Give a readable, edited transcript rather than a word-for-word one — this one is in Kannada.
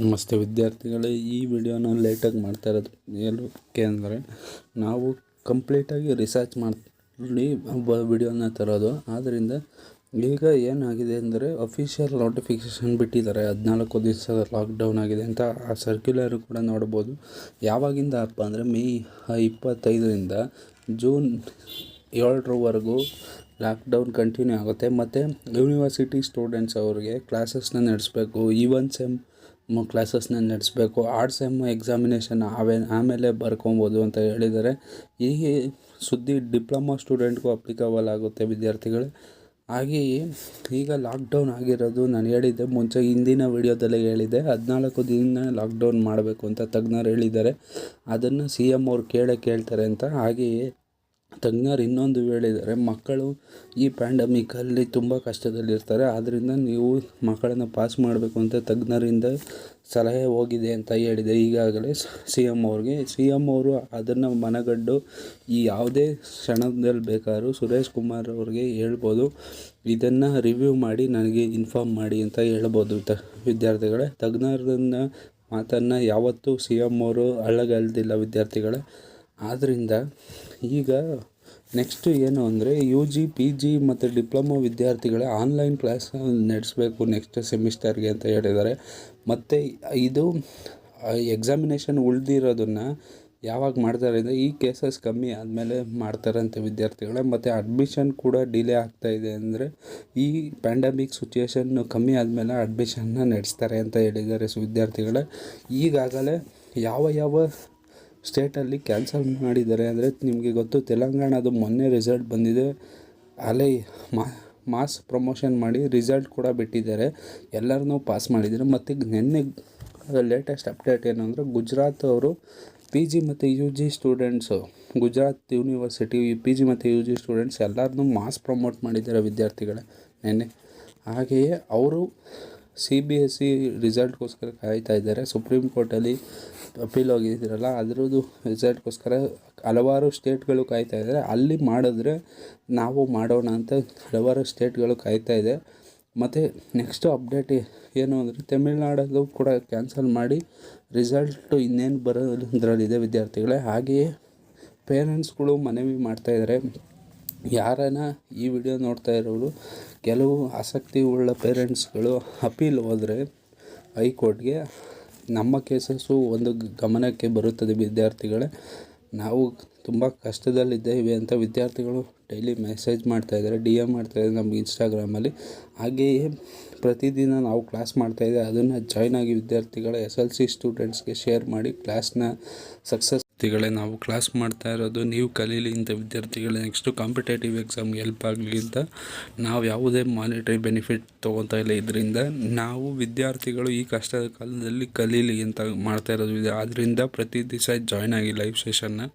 ನಮಸ್ತೆ ವಿದ್ಯಾರ್ಥಿಗಳೇ, ಈ ವಿಡಿಯೋನ ಲೇಟಾಗಿ ಮಾಡ್ತಾ ಇರೋದು ಏನಕ್ಕೆ ಅಂದರೆ ನಾವು ಕಂಪ್ಲೀಟಾಗಿ ರಿಸರ್ಚ್ ಮಾಡಿ ವಿಡಿಯೋನ ತರೋದು. ಆದ್ದರಿಂದ ಈಗ ಏನಾಗಿದೆ ಅಂದರೆ ಅಫಿಷಿಯಲ್ ನೋಟಿಫಿಕೇಷನ್ ಬಿಟ್ಟಿದ್ದಾರೆ, 14 ದಿವಸ ಲಾಕ್ಡೌನ್ ಆಗಿದೆ ಅಂತ. ಆ ಸರ್ಕ್ಯುಲರ್ ಕೂಡ ನೋಡ್ಬೋದು. ಯಾವಾಗಿಂದ ಅಪ್ಪ ಅಂದರೆ ಮೇ 25ರಿಂದ ಜೂನ್ 7ರವರೆಗೂ ಲಾಕ್ಡೌನ್ ಕಂಟಿನ್ಯೂ ಆಗುತ್ತೆ. ಮತ್ತು ಯೂನಿವರ್ಸಿಟಿ ಸ್ಟೂಡೆಂಟ್ಸ್ ಅವ್ರಿಗೆ ಕ್ಲಾಸಸ್ನ ನಡೆಸಬೇಕು, ಈವನ್ ಸೆಮ್ ಕ್ಲಾಸಸ್ನ ನಡೆಸಬೇಕು, ಆರ್ಟ್ಸ್ ಸೆಮ್ ಎಕ್ಸಾಮಿನೇಷನ್ ಆಮೇಲೆ ಬರ್ಕೊಬೋದು ಅಂತ ಹೇಳಿದ್ದಾರೆ. ಈ ಸುದ್ದಿ ಡಿಪ್ಲೊಮಾ ಸ್ಟೂಡೆಂಟ್ಗೂ ಅಪ್ಲಿಕಬಲ್ ಆಗುತ್ತೆ ವಿದ್ಯಾರ್ಥಿಗಳೇ. ಹಾಗೆಯೇ ಈಗ ಲಾಕ್ಡೌನ್ ಆಗಿರೋದು ನಾನು ಹೇಳಿದ್ದೆ ಮುಂಚೆ, ಹಿಂದಿನ ವಿಡಿಯೋದಲ್ಲೇ ಹೇಳಿದ್ದೆ, 14 ದಿನ ಲಾಕ್ಡೌನ್ ಮಾಡಬೇಕು ಅಂತ ತಜ್ಞರು ಹೇಳಿದ್ದಾರೆ. ಅದನ್ನು CM ಅವ್ರು ಕೇಳ್ತಾರೆ ಅಂತ. ಹಾಗೆಯೇ ತಜ್ಞರು ಇನ್ನೊಂದು ಹೇಳಿದ್ದಾರೆ, ಮಕ್ಕಳು ಈ ಪ್ಯಾಂಡಮಿಕಲ್ಲಿ ತುಂಬ ಕಷ್ಟದಲ್ಲಿರ್ತಾರೆ, ಆದ್ದರಿಂದ ನೀವು ಮಕ್ಕಳನ್ನು ಪಾಸ್ ಮಾಡಬೇಕು ಅಂತ ತಜ್ಞರಿಂದ ಸಲಹೆ ಹೋಗಿದೆ ಅಂತ ಹೇಳಿದೆ ಈಗಾಗಲೇ CM ಅವ್ರಿಗೆ. CM ಅವರು ಅದನ್ನು ಮನಗಂಡು ಈ ಯಾವುದೇ ಕ್ಷಣದಲ್ಲಿ ಬೇಕಾದ್ರೂ ಸುರೇಶ್ ಕುಮಾರ್ ಅವ್ರಿಗೆ ಹೇಳ್ಬೋದು, ಇದನ್ನು ರಿವ್ಯೂ ಮಾಡಿ ನನಗೆ ಇನ್ಫಾರ್ಮ್ ಮಾಡಿ ಅಂತ ಹೇಳ್ಬೋದು ವಿದ್ಯಾರ್ಥಿಗಳೇ. ತಜ್ಞರನ್ನ ಮಾತನ್ನು ಯಾವತ್ತೂ CM ಅವರು ಅಲ್ಲಗಲ್ದಿಲ್ಲ ವಿದ್ಯಾರ್ಥಿಗಳೇ. ಆದ್ದರಿಂದ ಈಗ ನೆಕ್ಸ್ಟು ಏನು ಅಂದರೆ UG PG ಮತ್ತು ಡಿಪ್ಲೊಮಾ ವಿದ್ಯಾರ್ಥಿಗಳೇ ಆನ್ಲೈನ್ ಕ್ಲಾಸ್ ನಡೆಸಬೇಕು ನೆಕ್ಸ್ಟ್ ಸೆಮಿಸ್ಟರ್ಗೆ ಅಂತ ಹೇಳಿದ್ದಾರೆ. ಮತ್ತು ಇದು ಎಕ್ಸಾಮಿನೇಷನ್ ಉಳಿದಿರೋದನ್ನು ಯಾವಾಗ ಮಾಡ್ತಾರೆ ಅಂದರೆ ಈ ಕೇಸಸ್ ಕಮ್ಮಿ ಆದಮೇಲೆ ಮಾಡ್ತಾರಂತೆ ವಿದ್ಯಾರ್ಥಿಗಳೇ. ಮತ್ತು ಅಡ್ಮಿಷನ್ ಕೂಡ ಡಿಲೇ ಆಗ್ತಾಯಿದೆ, ಅಂದರೆ ಈ ಪ್ಯಾಂಡಮಿಕ್ ಸಿಚುಯೇಷನ್ ಕಮ್ಮಿ ಆದಮೇಲೆ ಅಡ್ಮಿಷನ್ನ ನಡೆಸ್ತಾರೆ ಅಂತ ಹೇಳಿದ್ದಾರೆ ವಿದ್ಯಾರ್ಥಿಗಳೇ. ಈಗಾಗಲೇ ಯಾವ ಸ್ಟೇಟಲ್ಲಿ ಕ್ಯಾನ್ಸಲ್ ಮಾಡಿದ್ದಾರೆ ಅಂದರೆ ನಿಮಗೆ ಗೊತ್ತು, ತೆಲಂಗಾಣದು ಮೊನ್ನೆ ರಿಸಲ್ಟ್ ಬಂದಿದೆ, ಅಲ್ಲೇ ಮಾಸ್ ಪ್ರಮೋಷನ್ ಮಾಡಿ ರಿಸಲ್ಟ್ ಕೂಡ ಬಿಟ್ಟಿದ್ದಾರೆ, ಎಲ್ಲರನ್ನೂ ಪಾಸ್ ಮಾಡಿದ್ದಾರೆ. ಮತ್ತು ನಿನ್ನೆ ಲೇಟೆಸ್ಟ್ ಅಪ್ಡೇಟ್ ಏನು ಅಂದರೆ ಗುಜರಾತ್ ಅವರು PG ಮತ್ತು UG students, Gujarat university PG ಮತ್ತು UG ಸ್ಟೂಡೆಂಟ್ಸ್ ಎಲ್ಲರನ್ನೂ ಮಾಸ್ ಪ್ರಮೋಟ್ ಮಾಡಿದ್ದಾರೆ ವಿದ್ಯಾರ್ಥಿಗಳೇ ನಿನ್ನೆ. ಹಾಗೆಯೇ ಅವರು CBSE ರಿಸಲ್ಟ್ಗೋಸ್ಕರ ಕಾಯ್ತಾ ಇದ್ದಾರೆ. ಸುಪ್ರೀಂ ಕೋರ್ಟಲ್ಲಿ ಅಪೀಲ್ ಹೋಗಿದ್ದೀರಲ್ಲ, ಅದರದ್ದು ರಿಸಲ್ಟ್ಗೋಸ್ಕರ ಹಲವಾರು ಸ್ಟೇಟ್ಗಳು ಕಾಯ್ತಾ ಇದ್ದಾರೆ. ಅಲ್ಲಿ ಮಾಡಿದ್ರೆ ನಾವು ಮಾಡೋಣ ಅಂತ ಹಲವಾರು ಸ್ಟೇಟ್ಗಳು ಕಾಯ್ತಾ ಇದೆ. ಮತ್ತು ನೆಕ್ಸ್ಟು ಅಪ್ಡೇಟ್ ಏನು ಅಂದರೆ ತಮಿಳ್ನಾಡಲ್ಲೂ ಕೂಡ ಕ್ಯಾನ್ಸಲ್ ಮಾಡಿ ರಿಸಲ್ಟು ಇನ್ನೇನು ಬರೋದ್ರಲ್ಲಿದೆ ವಿದ್ಯಾರ್ಥಿಗಳೇ. ಹಾಗೆಯೇ ಪೇರೆಂಟ್ಸ್ಗಳು ಮನವಿ ಮಾಡ್ತಾಯಿದ್ದಾರೆ, ಯಾರನ್ನ ಈ ವಿಡಿಯೋ ನೋಡ್ತಾ ಇರೋರು ಕೆಲವು ಆಸಕ್ತಿ ಉಳ್ಳ ಪೇರೆಂಟ್ಸ್ಗಳು ಅಪೀಲ್ ಹೋದರೆ ಹೈಕೋರ್ಟ್ಗೆ, ನಮ್ಮ ಕೇಸಸ್ಸು ಒಂದು ಗಮನಕ್ಕೆ ಬರುತ್ತದೆ ವಿದ್ಯಾರ್ಥಿಗಳೇ. ನಾವು ತುಂಬ ಕಷ್ಟದಲ್ಲಿದ್ದೇವೆ ಅಂತ ವಿದ್ಯಾರ್ಥಿಗಳು ಡೈಲಿ ಮೆಸೇಜ್ ಮಾಡ್ತಾಯಿದ್ದಾರೆ, DM ಮಾಡ್ತಾಯಿದ್ದಾರೆ ನಮಗೆ ಇನ್ಸ್ಟಾಗ್ರಾಮಲ್ಲಿ. ಹಾಗೆಯೇ ಪ್ರತಿದಿನ ನಾವು ಕ್ಲಾಸ್ ಮಾಡ್ತಾಯಿದ್ದೆ, ಅದನ್ನು ಜಾಯ್ನ್ ಆಗಿ ವಿದ್ಯಾರ್ಥಿಗಳ SSLC ಸ್ಟೂಡೆಂಟ್ಸ್ಗೆ ಶೇರ್ ಮಾಡಿ ಕ್ಲಾಸ್ನ ಸಕ್ಸಸ್. ವಿದ್ಯಾರ್ಥಿಗಳೇ, ನಾವು ಕ್ಲಾಸ್ ಮಾಡ್ತಾ ಇರೋದು ನೀವು ಕಲೀಲಿ ಅಂತ ವಿದ್ಯಾರ್ಥಿಗಳೇ. ನೆಕ್ಸ್ಟು ಕಾಂಪಿಟೇಟಿವ್ ಎಕ್ಸಾಮ್ಗೆ ಹೆಲ್ಪ್ ಆಗಲಿ ಅಂತ ನಾವು ಯಾವುದೇ ಮಾನಿಟರಿ ಬೆನಿಫಿಟ್ ತೊಗೊತಾ ಇಲ್ಲ. ಇದರಿಂದ ನಾವು ವಿದ್ಯಾರ್ಥಿಗಳು ಈ ಕಷ್ಟದ ಕಾಲದಲ್ಲಿ ಕಲೀಲಿ ಅಂತ ಮಾಡ್ತಾ ಇರೋದು. ಆದ್ದರಿಂದ ಪ್ರತಿ ದಿವಸ ಜಾಯ್ನ್ ಆಗಿ ಲೈವ್ ಸೆಷನ್ನ.